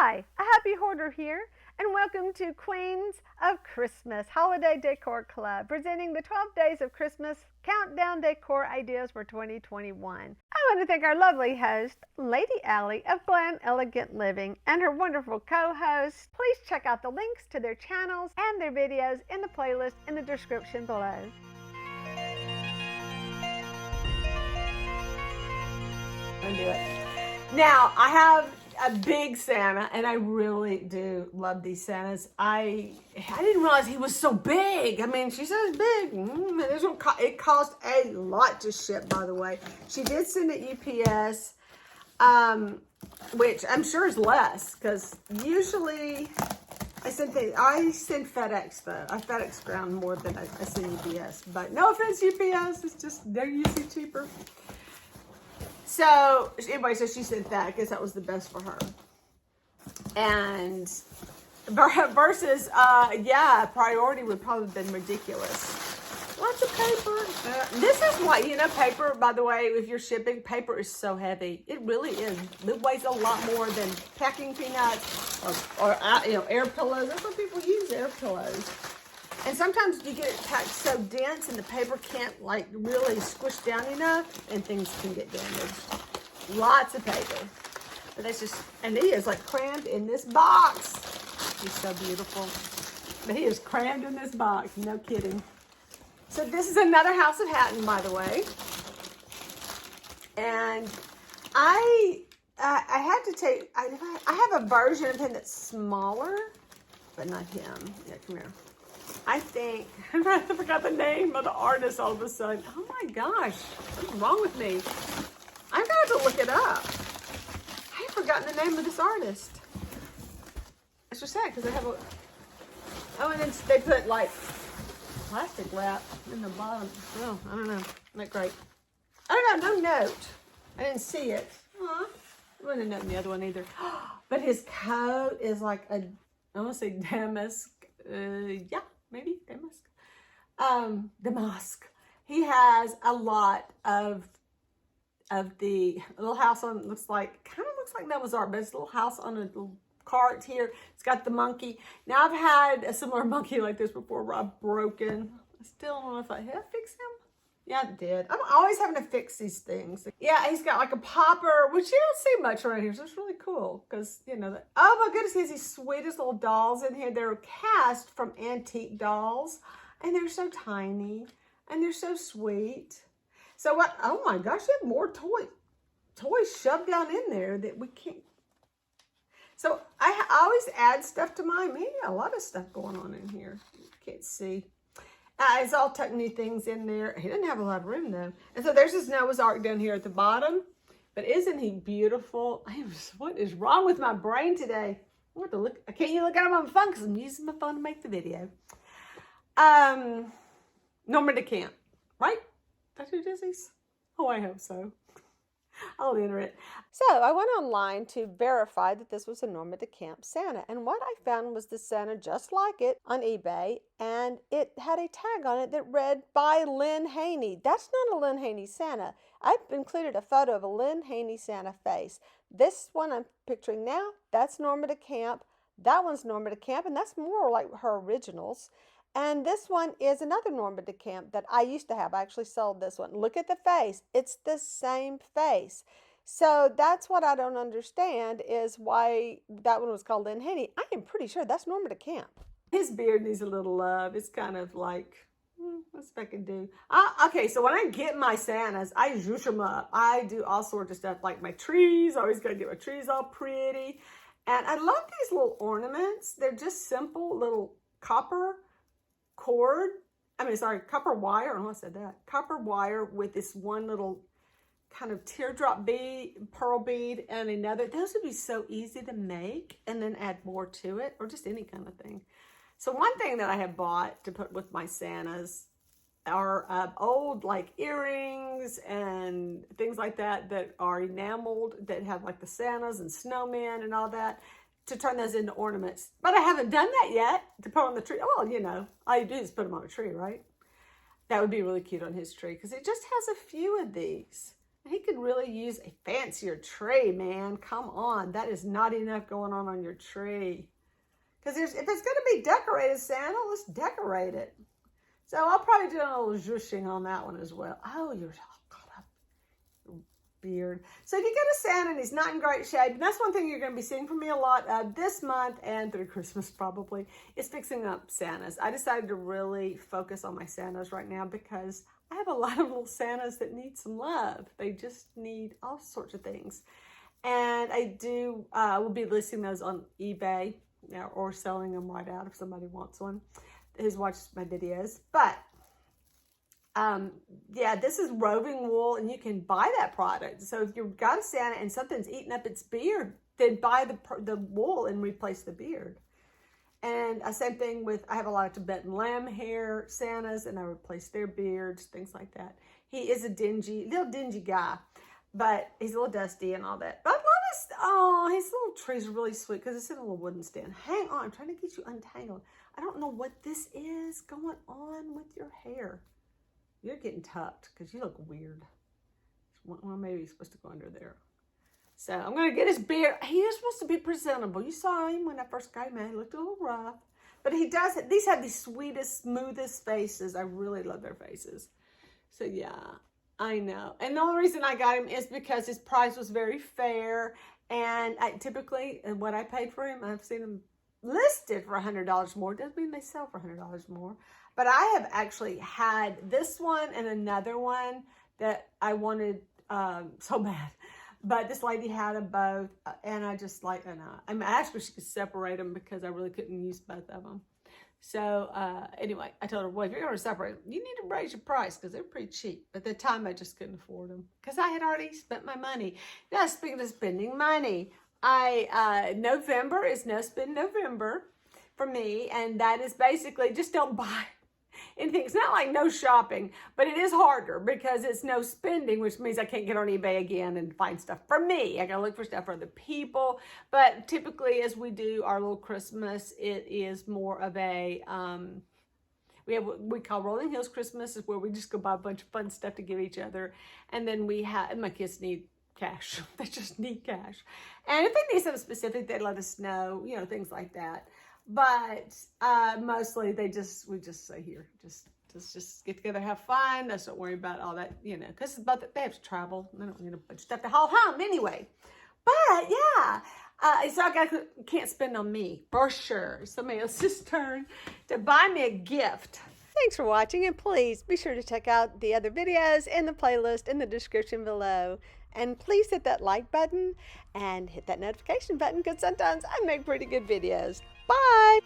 Hi, a happy hoarder here, and welcome to Queens of Christmas Holiday Decor Club, presenting the 12 Days of Christmas Countdown Decor Ideas for 2021. I want to thank our lovely host, Lady Allie of Glam Elegant Living, and her wonderful co-host. Please check out the links to their channels and their videos in the playlist in the description below. Do it. Now, I have a big Santa, and I really do love these Santas. I didn't realize he was so big. I mean, she says big. It cost a lot to ship, by the way. She did send it UPS, which I'm sure is less, because usually I send FedEx, though. I FedEx ground more than I send UPS. But no offense, UPS. It's just, they're usually cheaper. So, anyway, so she sent that. I guess that was the best for her. And versus, yeah, priority would probably have been ridiculous. Lots of paper. This is why, paper, by the way, if you're shipping, paper is so heavy. It really is. It weighs a lot more than packing peanuts or air pillows. That's what people use, air pillows. And sometimes you get it packed so dense and the paper can't really squish down enough and things can get damaged. Lots of paper. But that's just, and he is crammed in this box. He's so beautiful. But he is crammed in this box, no kidding. So this is another House of Hatten, by the way. And I had to take, I have a version of him that's smaller, but not him. Yeah, come here. I think, I forgot the name of the artist all of a sudden. Oh my gosh, what's wrong with me? I've got to look it up. I have forgotten the name of this artist. It's so sad because I have and then they put plastic wrap in the bottom. Oh, I don't know. Not great. I don't know, no note. I didn't see it. I wouldn't have known the other one either. But his coat is I want to say damask. Yeah. Maybe damask. He has a lot of the little house on. Kind of looks like Noah's Ark, but it's a little house on a little cart here. It's got the monkey. Now I've had a similar monkey like this before where I've broken. I still don't know if I fix him. Yeah, I did. I'm always having to fix these things. Yeah, he's got a popper, which you don't see much around here, so it's really cool. Because, oh my goodness, he has these sweetest little dolls in here. They're cast from antique dolls. And they're so tiny. And they're so sweet. So what, oh my gosh, you have more toys shoved down in there that we can't. So I always add stuff to mine. Maybe a lot of stuff going on in here. You can't see. It's all tiny things in there. He didn't have a lot of room, though. And so there's this Noah's Ark down here at the bottom. But isn't he beautiful? What is wrong with my brain today? I want to look. I can't even look at him on my phone because I'm using my phone to make the video. Norma DeCamp, right? That's who does these? Oh, I hope so. I'll enter it. So I went online to verify that this was a Norma DeCamp Santa, and what I found was the Santa just like it on eBay, and it had a tag on it that read by Lynn Haney. That's not a Lynn Haney Santa. I've included a photo of a Lynn Haney Santa face. This one I'm picturing now, that's Norma DeCamp. That one's Norma DeCamp, and that's more like her originals. And this one is another Norma DeCamp that I used to have. I actually sold this one. Look at the face. It's the same face. So that's what I don't understand is why that one was called Lynn Haney. I am pretty sure that's Norma DeCamp. His beard needs a little love. It's kind of what's I can do? Okay, so when I get my Santas, I zhoosh them up. I do all sorts of stuff like my trees. I always got to get my trees all pretty. And I love these little ornaments. They're just simple little copper wire. I don't know if I said that. Copper wire with this one little kind of teardrop bead, pearl bead, and another. Those would be so easy to make and then add more to it, or just any kind of thing. So one thing that I have bought to put with my Santas are old earrings and things like that are enameled, that have the Santas and snowmen and all that, to turn those into ornaments. But I haven't done that yet to put on the tree. Well, all you do is put them on a tree, right? That would be really cute on his tree because it just has a few of these. He could really use a fancier tree, man. Come on. That is not enough going on your tree. Because if it's going to be decorated, Santa, let's decorate it. So I'll probably do a little zhooshing on that one as well. Oh, you're all caught up. Beard. So if you get a Santa and he's not in great shape, and that's one thing you're going to be seeing from me a lot this month and through Christmas probably, is fixing up Santas. I decided to really focus on my Santas right now because I have a lot of little Santas that need some love. They just need all sorts of things. And I will be listing those on eBay or selling them right out if somebody wants one who's watched my videos. But yeah, this is roving wool, and you can buy that product. So if you've got a Santa and something's eating up its beard, then buy the wool and replace the beard. And same thing with, I have a lot of Tibetan lamb hair Santas, and I replace their beards, things like that. He is a little dingy guy, but he's a little dusty and all that. But I love his little trees are really sweet because it's in a little wooden stand. Hang on, I'm trying to get you untangled. I don't know what this is going on with your hair. You're getting tucked because you look weird. Well, maybe he's supposed to go under there. So I'm going to get his beard. He is supposed to be presentable. You saw him when I first got him. He looked a little rough. But he does. These have the sweetest, smoothest faces. I really love their faces. So yeah, I know. And the only reason I got him is because his price was very fair. And typically, what I paid for him, I've seen him listed for $100 more. Doesn't mean they sell for $100 more. But I have actually had this one and another one that I wanted so bad. But this lady had them both, and I just like, I asked her if she could separate them because I really couldn't use both of them. So anyway, I told her, well, if you're going to separate them, you need to raise your price because they're pretty cheap. At the time, I just couldn't afford them because I had already spent my money. Now, speaking of spending money, November is No Spend November for me, and that is basically just don't buy anything. It's not like no shopping, but it is harder because it's no spending, which means I can't get on eBay again and find stuff for me. I gotta look for stuff for other people. But typically, as we do our little Christmas, it is more of a we call Rolling Hills Christmas, is where we just go buy a bunch of fun stuff to give each other, and then my kids need cash. They just need cash, and if they need something specific, they let us know. Things like that. But mostly we just say, here, just get together, have fun. Let's not worry about all that, because they have to travel. They don't need a bunch of stuff to haul home anyway. But yeah, so I can't spend on me for sure. Somebody else's turn to buy me a gift. Thanks for watching, and please be sure to check out the other videos in the playlist in the description below. And please hit that like button and hit that notification button because sometimes I make pretty good videos. Bye!